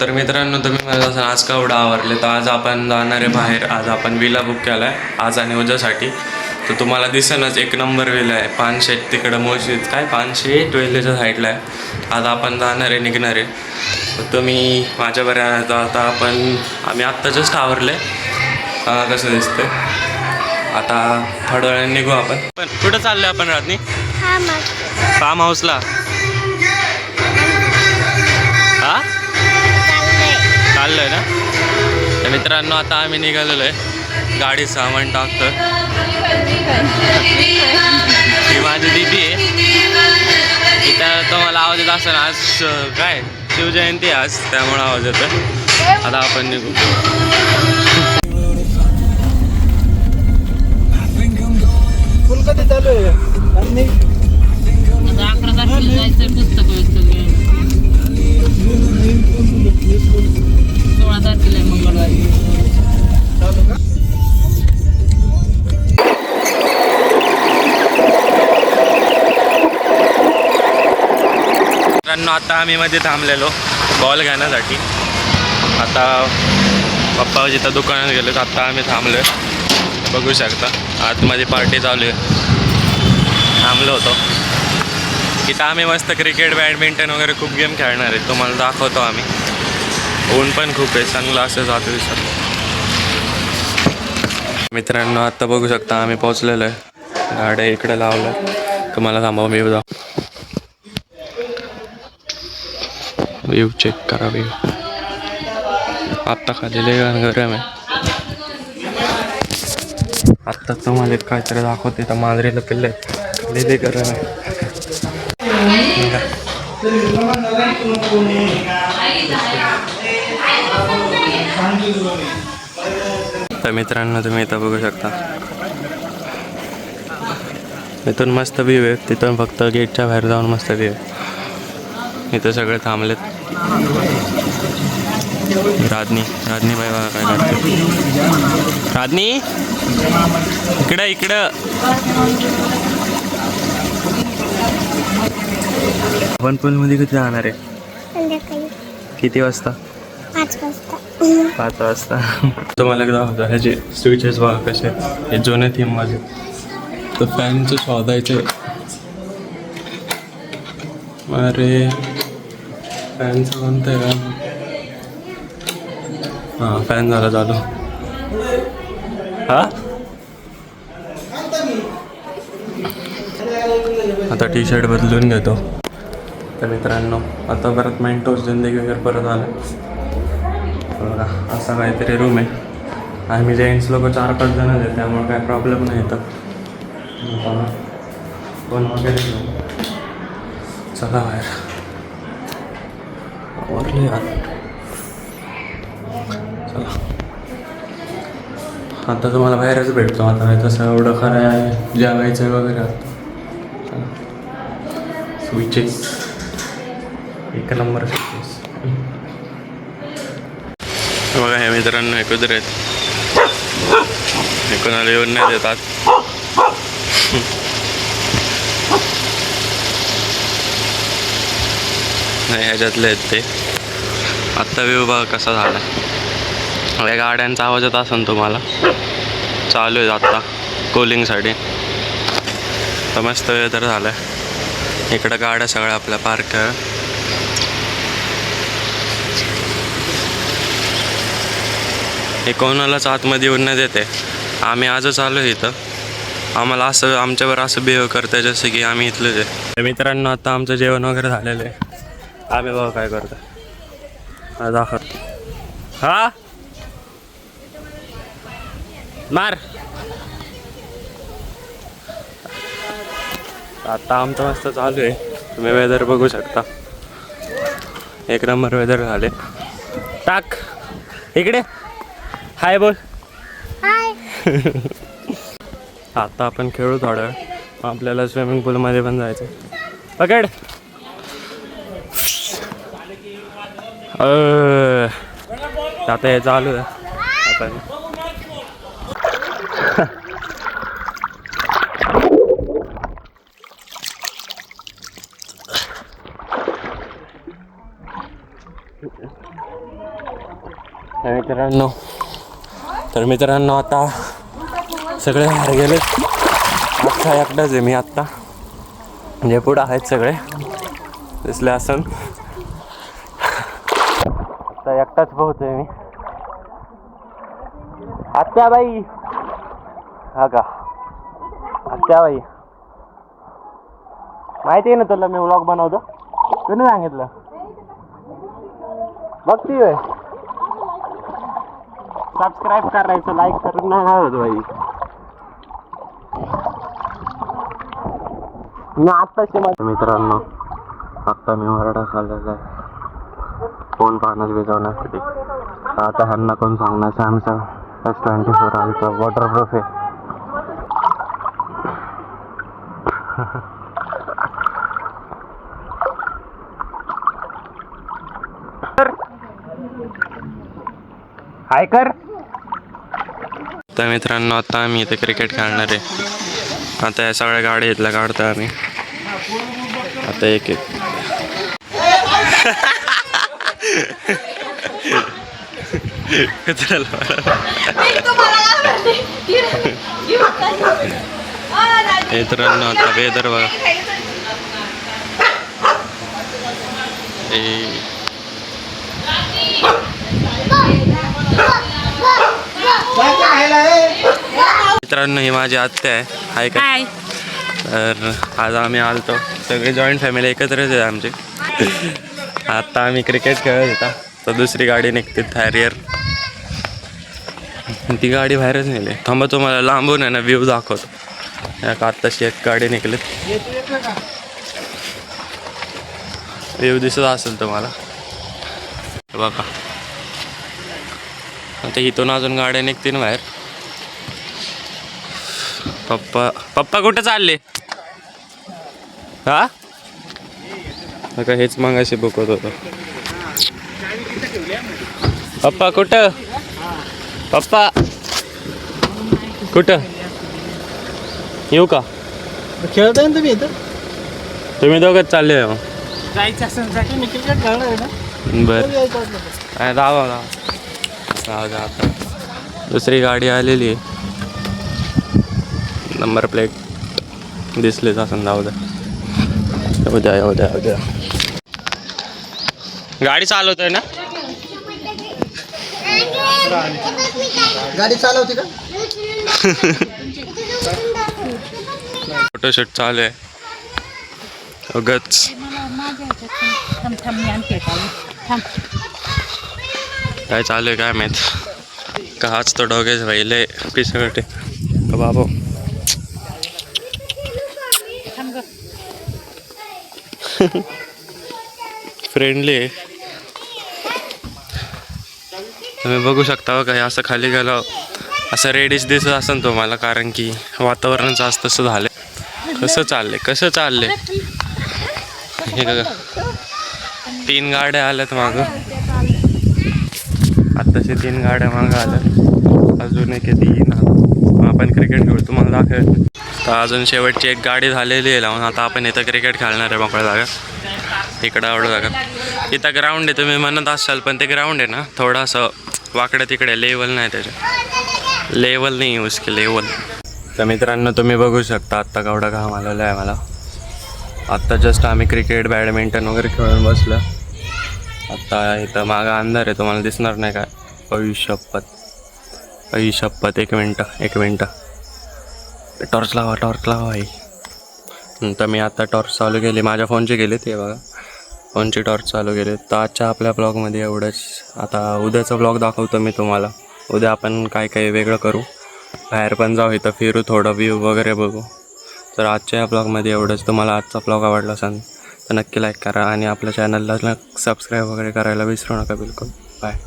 तर मित्रांनो, तुम्ही मला असं आज का एवढं आवरले, तर आज आपण जाणार आहे बाहेर. आज आपण विला बुक केला आहे आज आणि उद्यासाठी. तर तुम्हाला दिसेनच एक नंबर विला आहे. पानशेत तिकडं मशीद काय 500 वेल्लेच्या साईडला आहे. आज आपण जाणार आहे, निघणार आहे. तर तुम्ही माझ्याबरोबर आता आम्ही आत्ता जस्ट आवरले. कसं दिसतंय आता थोड्या वेळाने निघू आपण. पण कुठं चाललो आपण रात्री? फार्म हाऊसला. हा चाललोय ना. तर मित्रांनो, आता आम्ही निघालेलो आहे. गाडी सामान टाकतं. ही माझी दीदी आहे. इथं तुम्हाला आवाज येत असेल. आज काय शिवजयंती आज, त्यामुळे आवाज येतो. आता आपण निघू. फुल कधी चालू आहे? 11 तारखेला जायचं पुस्तक सगळे. 16 तारखेला मंगळवारी. मित्रांनो, आता आम्ही मध्ये थांबलेलो बॉल घेण्यासाठी. आता पप्पा जिथं दुकानात गेलो, तर आता आम्ही थांबलो. बघू शकता आतमध्ये पार्टी चालू आहे. थांबलो होतो इथं आम्ही. मस्त क्रिकेट, बॅडमिंटन वगैरे खूप गेम खेळणार आहे. तुम्हाला दाखवतो आम्ही. ऊन पण खूप आहे, चांगलं असं जातं दिसत. मित्रांनो, आत्ता बघू शकता आम्ही पोहोचलेलो आहे. गाड्या इकडे लावल्या. तुम्हाला थांबव मी जा. व्ह्यू चेक करा. व्ह्यू आत्ता खाली गरम आहे. आत्ता तुम्हाला काहीतरी दाखवते. तर मांजरीला पिल्ले लिहिले गरम आहे. तर मित्रांनो, तुम्ही इथं बघू शकता. इथून मस्त व्ह्यू आहे. तिथून फक्त गेटच्या बाहेर जाऊन मस्त व्ह्यू आहे. इथं सगळे थांबलेत. राधनी बाई बघा काय करते. राधनी इकडं. आपण पूलमध्ये किती जाणार आहे? किती वाजता? 5 वाजता. तुम्हाला एकदा होता ह्याचे स्विचेस बघा कसे. हे जुने थीम माझे. तर फॅनचं शोधायचे. अरे फॅनचं कोणतं आहे का? हां, फॅन झाला चालू. हा आता टी शर्ट बदलून घेतो. तर मित्रांनो, आता परत मेंटोस जिंदगी वगैरे परत आलं बघा. असा काहीतरी रूम आहे. आम्ही जेंट्स लोक 4-5 जण आहेत, त्यामुळे काय प्रॉब्लेम नाही येतं. फोन वगैरे घेऊ. चला बाहेर. आवरले चला. आता तुम्हाला बाहेरच भेटतो. आता तसं एवढं खरं आहे जेवायचं वगैरे. स्विचेस एक नंबर स्विचेस बघा. हे मित्रांनो हे कुत्रे आहेत. हे कोणाला येऊन नाही देतात. नाही ह्याच्यातले आहेत ते. आत्ता व्ह्यू बघा कसा झाला. या गाड्यांचा आवाज येत असेल तुम्हाला. चालू आहे आत्ता कूलिंगसाठी. तर मस्त वेदर झालं आहे. इकडं गाड्या सगळ्या आपल्या पार्क आहे. हे कोणालाच आतमध्ये येऊन नाही देते. आम्ही आजच आलो इथं. आम्हाला असं आमच्यावर असं बिहेव करतं जसं की आम्ही इथलेच आहे. मित्रांनो, आता आमचं जेवण वगैरे झालेलं आहे. आम्ही बघा काय करतो. दाखव. हा मार. आता आमचं मस्त चालू आहे. तुम्ही वेदर बघू शकता. एक नंबर वेदर झाले. टाक इकडे. हाय बोल. हाय. आता आपण खेळू थोडं वेळ. आपल्याला स्विमिंग पूलमध्ये पण जायचं. पकड. आता हे चालू आहे. आपण मित्रांनो आता सगळे बाहेर गेले. आता एकटाच आहे मी आत्ता, म्हणजे पुढं आहेत सगळे दिसले असन. आता एकटाच पोहतोय मी. आत्याबाई हा का? आत्याबाई माहिती आहे ना तुला मी व्लॉग बनवतो, कोणी सांगितलं? बघती होय. सबस्क्राईब करायचं, लाईक करून नाही होत बाई. मी आत्ताचे मित्रांनो आत्ता मी वरडा खाल्लेला आहे फोन पाहण्यास भिजवण्यासाठी. आता ह्यांना कोण सांगणार सॅमसंग S24 अल्ट्रा वॉटरप्रूफ आहे. हाय कर. तर मित्रांनो आता आम्ही इथे क्रिकेट खेळणार आहे. आता या सगळ्या गाड्या इथल्या काढतो आम्ही. आता एक एक मित्रांनो आता वेदर बघा. मित्रांनो ही माझी आत्या आहे काय. तर आज आम्ही आलतो सगळे जॉईंट फॅमिली एकत्रच आहे आमची. आता आम्ही क्रिकेट खेळत होता तर दुसरी गाडी निघते हॅरियर. ती गाडी बाहेरच नेली. थांबा तुम्हाला लांबून आहे ना व्ह्यू दाखवतो. आत्ताशी एक गाडी निघली, व्ह्यू दिसत असेल तुम्हाला बघा. आता इथून अजून गाड्या निघतील बाहेर. पप्पा कुठे चालले? हा का हेच मगाशी बुकत होतं. पप्पा कुठं? पप्पा कुठं? येऊ का? खेळताय ना तुम्ही इथं? तुम्ही दोघंच चालले मग? जायचं असेल मी क्रिकेट खेळणार आहे ना. बरं जावा आता दुसरी गाडी आलेली आहे. नंबर प्लेट दिसलीच असं. जाऊ द्या येऊ द्या. गाडी चालवतोय ना? गाडी चालवते का? फोटोशूट चालू आहे उगाच. काय चालू आहे काय माहीत. का हाच तो डोगेच व्हायले पिसगटे बाबा. फ्रेंडली आहे. तुम्ही बघू शकता का असं खाली गेलं असं रेडिश दिसत असेल तुम्हाला, कारण की वातावरण जास्त तसं झालं. कसं चालले हे बघा. 3 गाड्या आल्यात मागं. आत्ताशी 3 गाड्या मागं आल्यात. अजून एक येईन. आपण क्रिकेट खेळू तुम्हाला दाखवेल. तर अजून शेवटची एक गाडी झालेली आहे लावून. आता आपण इथं क्रिकेट खेळणार आहे मोकळ्या जागा. इकडं आवडं जागा. इथं ग्राउंड आहे तुम्ही म्हणत असाल, पण ते ग्राउंड आहे ना थोडंसं वाकडं तिकडे. लेवल नाही त्याच्या. लेवल नाही यूज की लेवल. तर मित्रांनो तुम्ही बघू शकता आत्ता केवढा घाम आलेला आहे मला. आत्ता जस्ट आम्ही क्रिकेट बॅडमिंटन वगैरे खेळून बसलो. आत्ता इथं मागं अंधार आहे तुम्हाला दिसणार नाही काय. आई शपथ एक मिनटं टॉर्च लावा भाई. तर मी आता टॉर्च चालू केली. माझ्या फोनची गेली ते बघा. फोनची टॉर्च चालू केली. तर आजच्या आपल्या ब्लॉगमध्ये एवढंच. आता उद्याचा ब्लॉग दाखवतो मी तुम्हाला. उद्या आपण काय वेगळं करू. बाहेर पण जाऊ, इथं फिरू, थोडं व्ह्यू वगैरे बघू. तर आजच्या या ब्लॉगमध्ये एवढंच. तुम्हाला आजचा ब्लॉग आवडला असेल तर नक्की लाईक करा आणि आपल्या चॅनलला सबस्क्राईब वगैरे करायला विसरू नका बिलकुल. बाय.